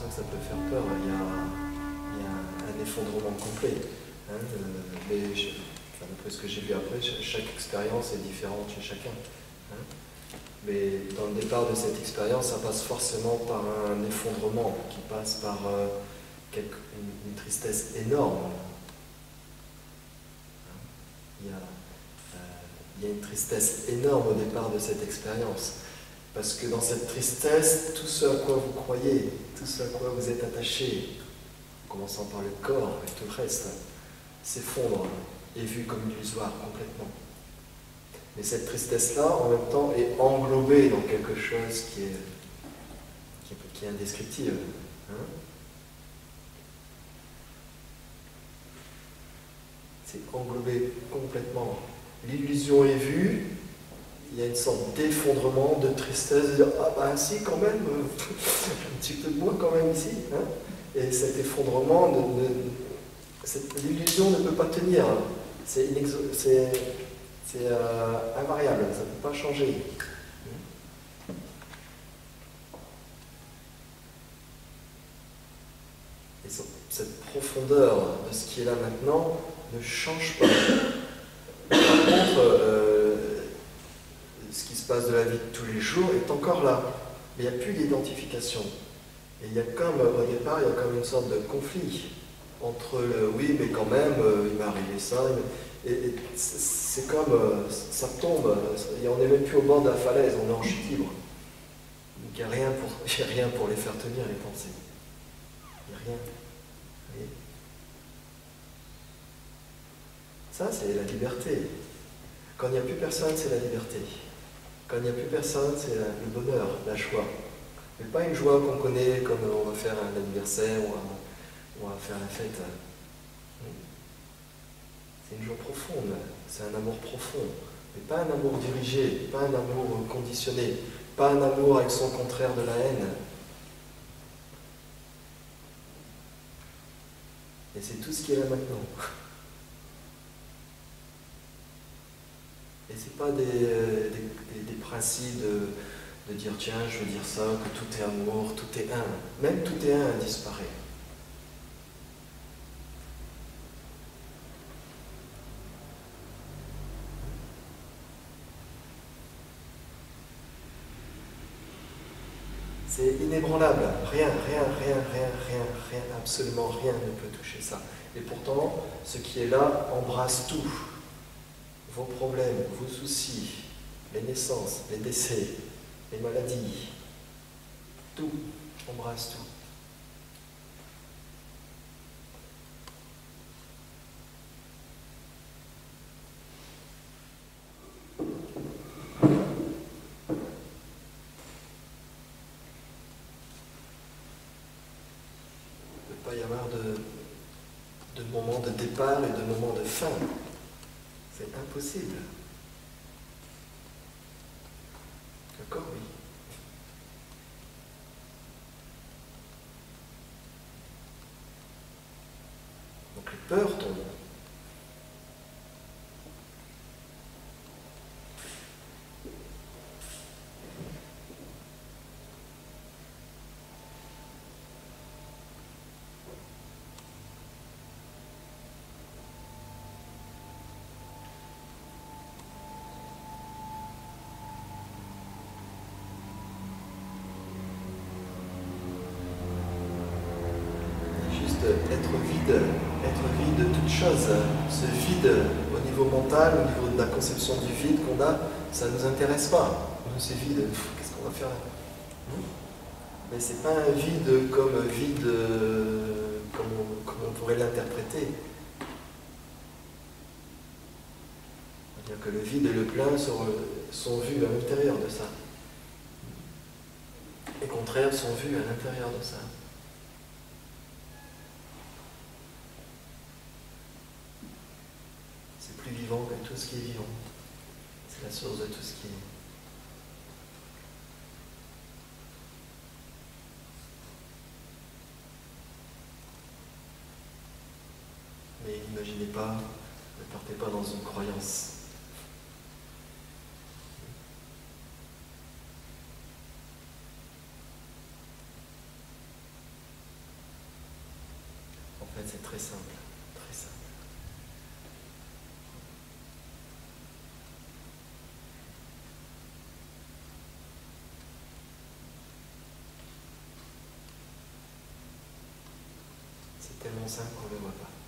ça que ça peut faire peur. Il y a un effondrement complet. Hein, d'après ce que j'ai vu après, chaque expérience est différente chez chacun. Hein. Mais dans le départ de cette expérience, ça passe forcément par un effondrement qui passe par une tristesse énorme. Il y a une tristesse énorme au départ de cette expérience. Parce que dans cette tristesse, tout ce à quoi vous croyez, tout ce à quoi vous êtes attaché, en commençant par le corps et tout le reste, s'effondre et est vu comme illusoire complètement. Mais cette tristesse-là, en même temps, est englobée dans quelque chose qui est indescriptible. Hein? C'est englobé complètement. L'illusion est vue, il y a une sorte d'effondrement, de tristesse, de dire « Ah ben si, quand même, un petit peu de moi quand même ici. Hein » Et cet effondrement, l'illusion ne peut pas tenir. C'est invariable, ça ne peut pas changer. Et cette profondeur de ce qui est là maintenant ne change pas. Par contre, ce qui se passe de la vie de tous les jours est encore là. Mais il n'y a plus d'identification. Et il y a comme, au départ, il y a comme une sorte de conflit entre le oui, mais quand même, il m'est arrivé ça. Et c'est comme, ça tombe, et on n'est même plus au bord de la falaise, on est en chute libre. Donc il n'y a rien pour les faire tenir, les pensées. Il n'y a rien. Et ça, c'est la liberté. Quand il n'y a plus personne, c'est la liberté. Quand il n'y a plus personne, c'est le bonheur, la joie. Mais pas une joie qu'on connaît comme on va faire un anniversaire ou on va faire la fête. C'est une joie profonde, c'est un amour profond. Mais pas un amour dirigé, pas un amour conditionné, pas un amour avec son contraire de la haine. Et c'est tout ce qui est là maintenant. Et c'est pas des principes de dire tiens, je veux dire ça, que tout est amour, tout est un. Même tout est un disparaît. C'est inébranlable. Rien, absolument rien ne peut toucher ça. Et pourtant, ce qui est là embrasse tout. Vos problèmes, vos soucis, les naissances, les décès, les maladies, tout embrasse tout. Il ne peut pas y avoir de moment de départ et de moment de fin. C'est impossible. D'accord, oui. Donc les peurs tombent. Être vide de toute chose. Ce vide au niveau mental, au niveau de la conception du vide qu'on a, ça ne nous intéresse pas. C'est vide, qu'est-ce qu'on va faire là? Mais c'est pas un vide comme vide, comme on pourrait l'interpréter. C'est-à-dire que le vide et le plein sont vus à l'intérieur de ça. Les contraires sont vus à l'intérieur de ça. Plus vivant que tout ce qui est vivant. C'est la source de tout ce qui est. Mais n'imaginez pas, ne partez pas dans une croyance. tellement simple qu'on ne le voit pas.